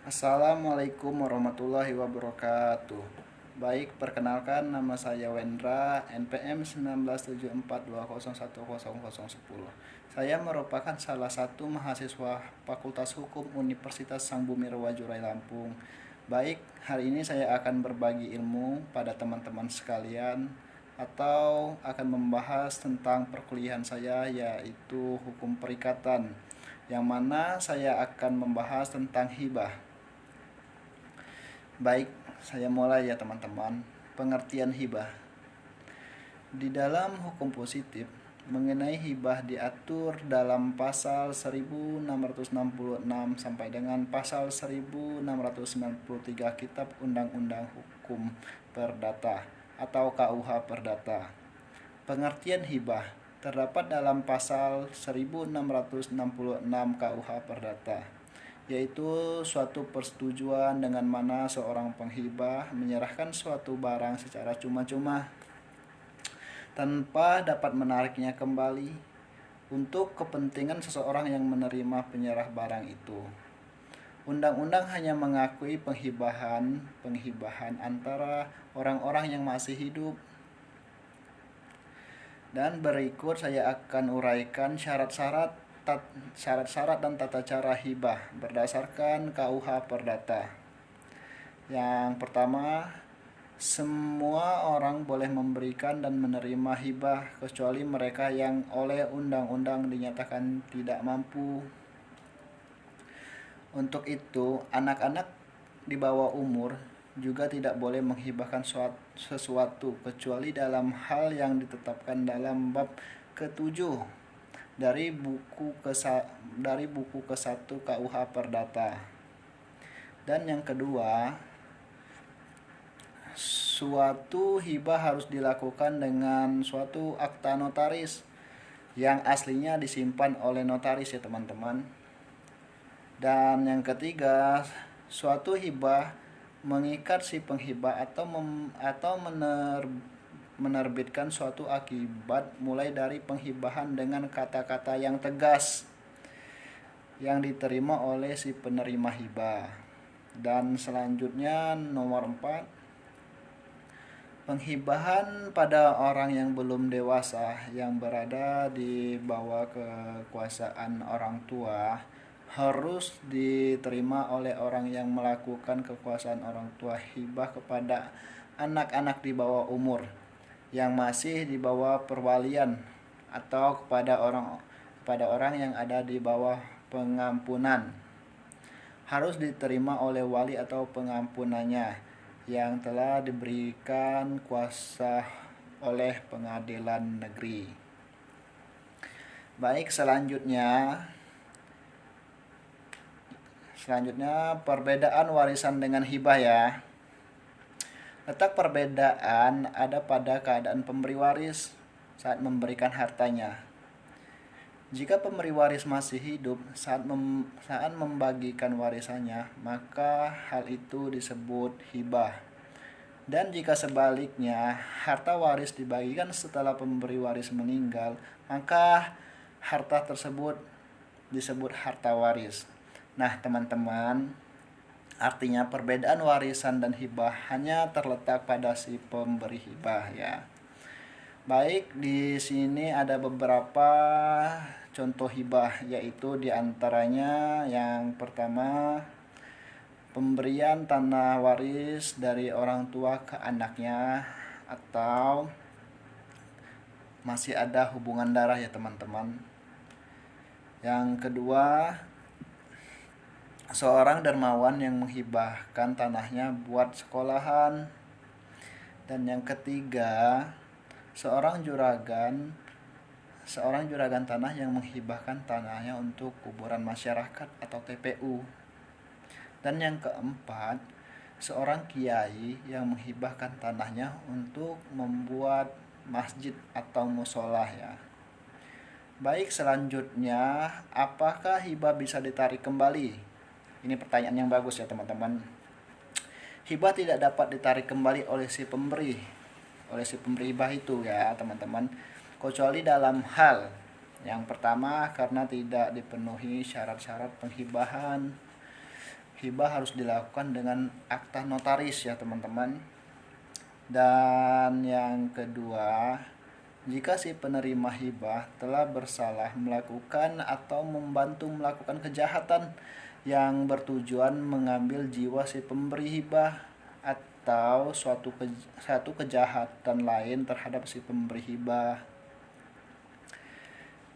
Assalamualaikum warahmatullahi wabarakatuh. Baik, perkenalkan nama saya Wendra, NPM 1974201010. Saya merupakan salah satu mahasiswa Fakultas Hukum Universitas Sang Bumi Rawajurai Lampung. Baik, hari ini saya akan berbagi ilmu pada teman-teman sekalian atau akan membahas tentang perkuliahan saya, yaitu hukum perikatan, yang mana saya akan membahas tentang hibah. Baik, saya mulai ya teman-teman. Pengertian hibah. Di dalam hukum positif, mengenai hibah diatur dalam pasal 1666 sampai dengan pasal 1693 Kitab Undang-Undang Hukum Perdata atau KUH Perdata. Pengertian hibah terdapat dalam pasal 1666 KUH Perdata, yaitu suatu persetujuan dengan mana seorang penghibah menyerahkan suatu barang secara cuma-cuma tanpa dapat menariknya kembali untuk kepentingan seseorang yang menerima penyerah barang itu. Undang-undang hanya mengakui penghibahan antara orang-orang yang masih hidup. Dan berikut saya akan uraikan syarat-syarat dan tata cara hibah berdasarkan KUH Perdata. Yang pertama, semua orang boleh memberikan dan menerima hibah kecuali mereka yang oleh undang-undang dinyatakan tidak mampu. Untuk itu, anak-anak di bawah umur juga tidak boleh menghibahkan sesuatu kecuali dalam hal yang ditetapkan dalam bab ke-7 dari buku ke-1 KUH Perdata. Dan yang kedua, suatu hibah harus dilakukan dengan suatu akta notaris yang aslinya disimpan oleh notaris ya teman-teman. Dan yang ketiga, suatu hibah mengikat si penghibah atau menerbitkan suatu akibat mulai dari penghibahan dengan kata-kata yang tegas yang diterima oleh si penerima hibah. Dan selanjutnya nomor 4, penghibahan pada orang yang belum dewasa yang berada di bawah kekuasaan orang tua harus diterima oleh orang yang melakukan kekuasaan orang tua hibah kepada anak-anak di bawah umur yang masih di bawah perwalian atau kepada orang yang ada di bawah pengampunan. Harus diterima oleh wali atau pengampunannya yang telah diberikan kuasa oleh pengadilan negeri. Baik, selanjutnya perbedaan warisan dengan hibah ya. Letak perbedaan ada pada keadaan pemberi waris saat memberikan hartanya. Jika pemberi waris masih hidup saat membagikan warisannya, maka hal itu disebut hibah. Dan jika sebaliknya, harta waris dibagikan setelah pemberi waris meninggal, maka harta tersebut disebut harta waris. Nah, teman-teman, artinya perbedaan warisan dan hibah hanya terletak pada si pemberi hibah ya. Baik, di sini ada beberapa contoh hibah, yaitu diantaranya yang pertama, pemberian tanah waris dari orang tua ke anaknya atau masih ada hubungan darah ya teman-teman. Yang kedua, seorang dermawan yang menghibahkan tanahnya buat sekolahan. Dan yang ketiga, seorang juragan tanah yang menghibahkan tanahnya untuk kuburan masyarakat atau TPU. Dan yang keempat, seorang kiai yang menghibahkan tanahnya untuk membuat masjid atau musola ya. Baik, selanjutnya, apakah hibah bisa ditarik kembali? Ini pertanyaan yang bagus ya teman-teman. Hibah tidak dapat ditarik kembali oleh si pemberi hibah itu ya teman-teman, kecuali dalam hal yang pertama, karena tidak dipenuhi syarat-syarat penghibahan. hibah harus dilakukan dengan akta notaris ya teman-teman. Dan yang kedua, jika si penerima hibah telah bersalah melakukan atau membantu melakukan kejahatan yang bertujuan mengambil jiwa si pemberi hibah atau suatu kejahatan lain terhadap si pemberi hibah.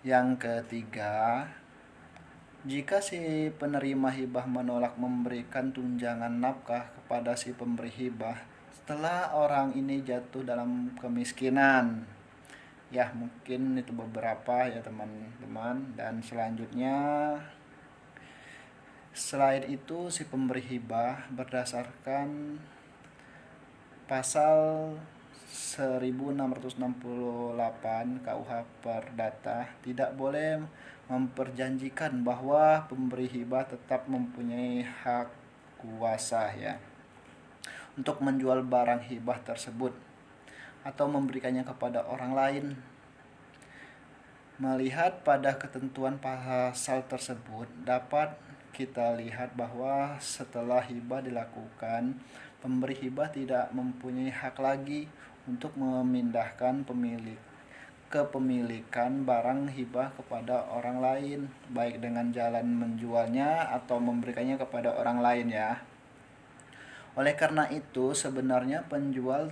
Yang ketiga, jika si penerima hibah menolak memberikan tunjangan nafkah kepada si pemberi hibah setelah orang ini jatuh dalam kemiskinan. Ya, mungkin itu beberapa ya teman-teman. Dan selanjutnya, selain itu si pemberi hibah berdasarkan pasal 1668 KUH Perdata tidak boleh memperjanjikan bahwa pemberi hibah tetap mempunyai hak kuasa ya untuk menjual barang hibah tersebut atau memberikannya kepada orang lain. Melihat pada ketentuan pasal tersebut, dapat kita lihat bahwa setelah hibah dilakukan, pemberi hibah tidak mempunyai hak lagi untuk memindahkan kepemilikan barang hibah kepada orang lain, baik dengan jalan menjualnya atau memberikannya kepada orang lain ya. Oleh karena itu, sebenarnya penjual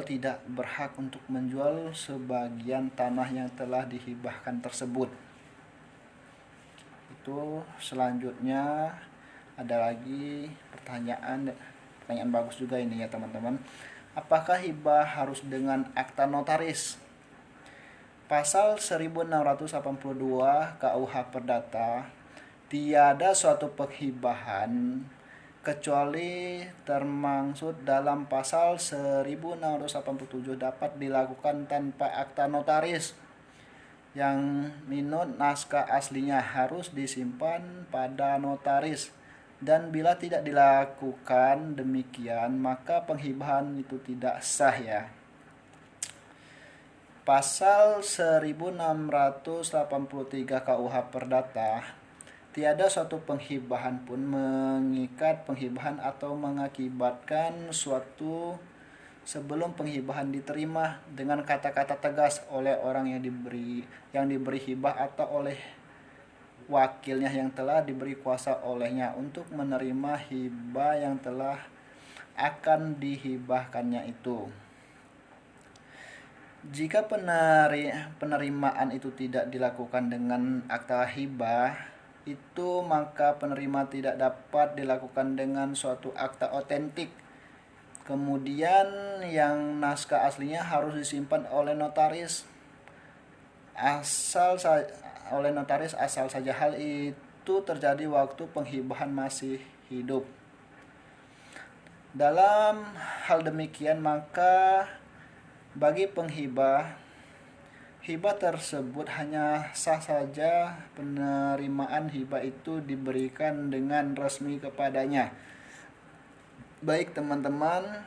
tidak berhak untuk menjual sebagian tanah yang telah dihibahkan tersebut. Itu selanjutnya ada lagi pertanyaan bagus juga ini ya teman-teman. Apakah hibah harus dengan akta notaris? Pasal 1682 KUH Perdata, tiada suatu penghibahan kecuali termaksud dalam pasal 1687 dapat dilakukan tanpa akta notaris. Yang minut naskah aslinya harus disimpan pada notaris, dan bila tidak dilakukan demikian maka penghibahan itu tidak sah ya. Pasal 1683 KUH Perdata, tiada suatu penghibahan pun mengikat penghibahan atau mengakibatkan suatu sebelum penghibahan diterima dengan kata-kata tegas oleh orang yang diberi hibah atau oleh wakilnya yang telah diberi kuasa olehnya untuk menerima hibah yang telah akan dihibahkannya itu. Jika penerimaan itu tidak dilakukan dengan akta hibah itu, maka penerima tidak dapat dilakukan dengan suatu akta otentik. Kemudian yang naskah aslinya harus disimpan oleh notaris asal saja hal itu terjadi waktu penghibahan masih hidup. Dalam hal demikian maka bagi penghibah, hibah tersebut hanya sah saja penerimaan hibah itu diberikan dengan resmi kepadanya. Baik teman-teman,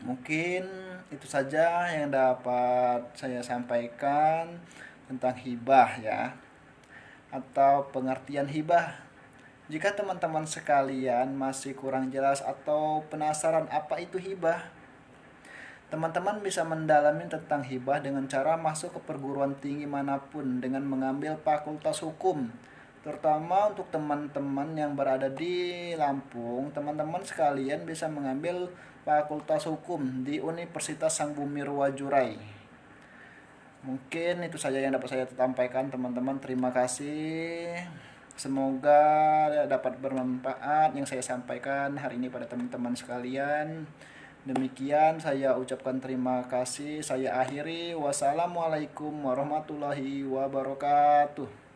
mungkin itu saja yang dapat saya sampaikan tentang hibah ya, atau pengertian hibah. Jika teman-teman sekalian masih kurang jelas atau penasaran apa itu hibah, teman-teman bisa mendalami tentang hibah dengan cara masuk ke perguruan tinggi manapun dengan mengambil fakultas hukum. Terutama untuk teman-teman yang berada di Lampung, teman-teman sekalian bisa mengambil fakultas hukum di Universitas Sang Bumi Ruwajurai. Mungkin itu saja yang dapat saya sampaikan teman-teman. Terima kasih. Semoga dapat bermanfaat yang saya sampaikan hari ini pada teman-teman sekalian. Demikian saya ucapkan terima kasih. Saya akhiri. Wassalamualaikum warahmatullahi wabarakatuh.